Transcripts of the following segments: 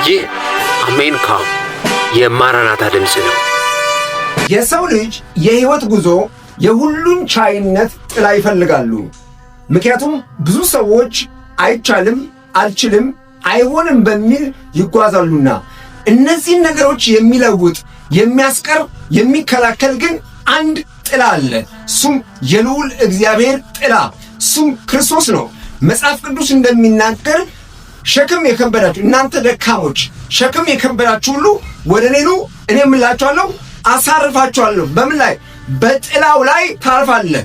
ይህ አሜን ካም የማራናታ ድምፅ ነው። የሰው ልጅ የህይወት ጉዞ የሁሉን ቻይነት ጥላ ይፈልጋሉ። ምክንያቱም ብዙ ሰዎች አይቻልም፣ አልችልም፣ አይሆንም በሚል ይጓዛሉና እነዚህን ነገሮች የሚለውጥ የሚያስቀር የሚከላከል ግን አንድ ጥላ አለ። እሱም የልዑል እግዚአብሔር ጥላ፣ እሱም ክርስቶስ ነው። መጽሐፍ ቅዱስ እንደሚናገር ሸክም የከበዳችሁ እናንተ ደካሞች ሸክም የከበዳችሁ ሁሉ ወደ እኔ ኑ እኔም እላችኋለሁ አሳርፋችኋለሁ። በምን ላይ? በጥላው ላይ ታርፋለህ።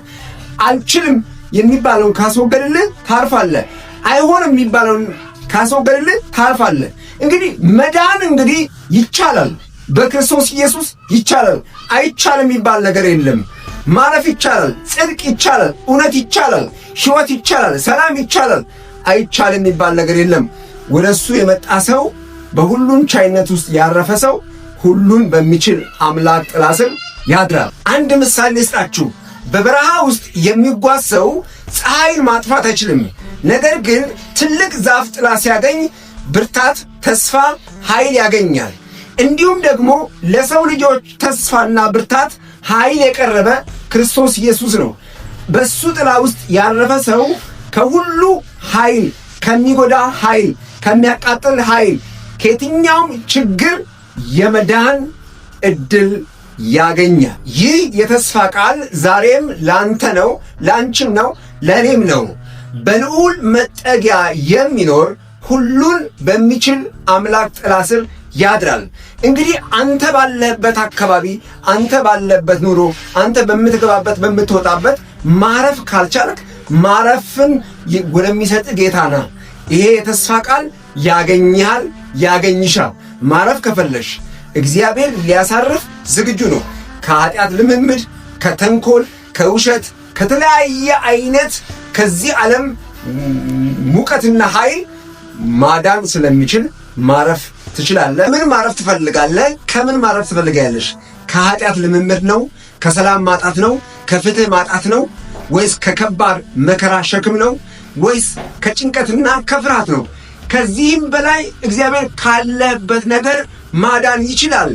አልችልም የሚባለውን ካስወገድልህ ታርፋለህ። አይሆንም የሚባለውን ካስወገድልህ ታርፋለህ። እንግዲህ መዳን እንግዲህ ይቻላል፣ በክርስቶስ ኢየሱስ ይቻላል። አይቻልም የሚባል ነገር የለም። ማለፍ ይቻላል፣ ጽድቅ ይቻላል፣ እውነት ይቻላል፣ ሕይወት ይቻላል፣ ሰላም ይቻላል። አይቻልም የሚባል ነገር የለም። ወደሱ የመጣ ሰው በሁሉን ቻይነት ውስጥ ያረፈ ሰው ሁሉን በሚችል አምላክ ጥላ ስር ያድራል። አንድ ምሳሌ ልስጣችሁ። በበረሃ ውስጥ የሚጓዝ ሰው ፀሐይን ማጥፋት አይችልም። ነገር ግን ትልቅ ዛፍ ጥላ ሲያገኝ ብርታት፣ ተስፋ፣ ኃይል ያገኛል። እንዲሁም ደግሞ ለሰው ልጆች ተስፋና ብርታት ኃይል የቀረበ ክርስቶስ ኢየሱስ ነው። በሱ ጥላ ውስጥ ያረፈ ሰው ከሁሉ ኃይል፣ ከሚጎዳ ኃይል፣ ከሚያቃጥል ኃይል፣ ከየትኛውም ችግር የመዳን ዕድል ያገኛል። ይህ የተስፋ ቃል ዛሬም ላንተ ነው፣ ላንቺም ነው፣ ለእኔም ነው። በልዑል መጠጊያ የሚኖር ሁሉን በሚችል አምላክ ጥላ ስር ያድራል። እንግዲህ አንተ ባለበት አካባቢ፣ አንተ ባለበት ኑሮ፣ አንተ በምትገባበት በምትወጣበት ማረፍ ካልቻልክ ማረፍን ወደሚሰጥ ጌታ ና። ይሄ የተስፋ ቃል ያገኛል፣ ያገኝሻል። ማረፍ ከፈለሽ እግዚአብሔር ሊያሳርፍ ዝግጁ ነው። ከኃጢአት ልምምድ፣ ከተንኮል፣ ከውሸት፣ ከተለያየ አይነት ከዚህ ዓለም ሙቀትና ኃይል ማዳን ስለሚችል ማረፍ ትችላለህ። ምን ማረፍ ትፈልጋለህ? ከምን ማረፍ ትፈልጋለሽ? ከኃጢአት ልምምድ ነው? ከሰላም ማጣት ነው? ከፍትህ ማጣት ነው? ወይስ ከከባድ መከራ ሸክም ነው? ወይስ ከጭንቀትና ከፍርሃት ነው? ከዚህም በላይ እግዚአብሔር ካለበት ነገር ማዳን ይችላል።